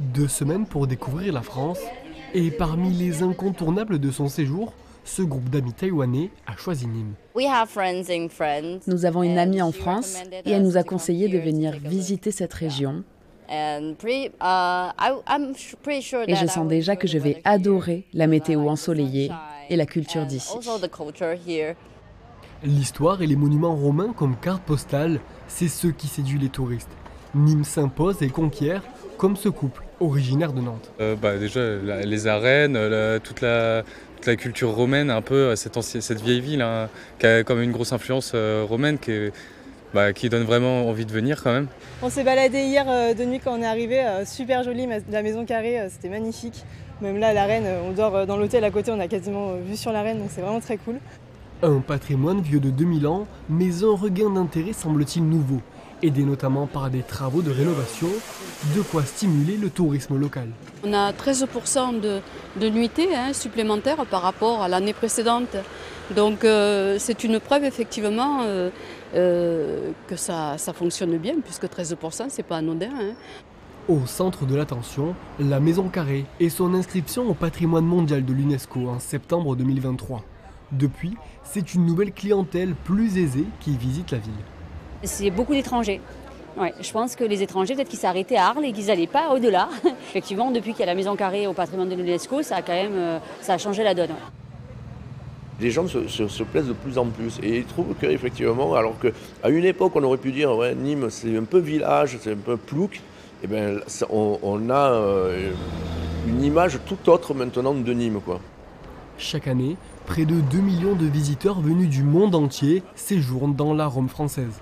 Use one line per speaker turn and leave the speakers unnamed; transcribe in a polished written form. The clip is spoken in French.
2 semaines pour découvrir la France. Et parmi les incontournables de son séjour, ce groupe d'amis taïwanais a choisi Nîmes.
Nous avons une amie en France et elle nous a conseillé de venir visiter cette région. Et je sens déjà que je vais adorer la météo ensoleillée et la culture d'ici.
L'histoire et les monuments romains comme carte postale, c'est ce qui séduit les touristes. Nîmes s'impose et conquiert comme ce couple originaire de Nantes.
Déjà, les arènes, toute la culture romaine, un peu cette vieille ville hein, qui a quand même une grosse influence romaine qui donne vraiment envie de venir quand même.
On s'est baladé hier de nuit quand on est arrivé, super jolie la maison carrée, c'était magnifique. Même là, l'arène, on dort dans l'hôtel à côté, on a quasiment vue sur l'arène, donc c'est vraiment très cool.
Un patrimoine vieux de 2000 ans, mais un regain d'intérêt semble-t-il nouveau, aidé notamment par des travaux de rénovation, de quoi stimuler le tourisme local.
On a 13% de nuitées supplémentaires par rapport à l'année précédente. Donc c'est une preuve effectivement que ça fonctionne bien, puisque 13% c'est pas anodin.
Au centre de l'attention, la Maison Carrée et son inscription au patrimoine mondial de l'UNESCO en septembre 2023. Depuis, c'est une nouvelle clientèle plus aisée qui visite la ville.
C'est beaucoup d'étrangers. Ouais, je pense que les étrangers, peut-être qu'ils s'arrêtaient à Arles et qu'ils n'allaient pas au-delà. Effectivement, depuis qu'il y a la Maison Carrée au patrimoine de l'UNESCO, ça a changé la donne.
Les gens se plaisent de plus en plus et ils trouvent qu'effectivement, alors qu'à une époque on aurait pu dire ouais, Nîmes c'est un peu village, c'est un peu plouc, et bien on a une image tout autre maintenant de Nîmes, quoi.
Chaque année, près de 2 millions de visiteurs venus du monde entier séjournent dans la Rome française.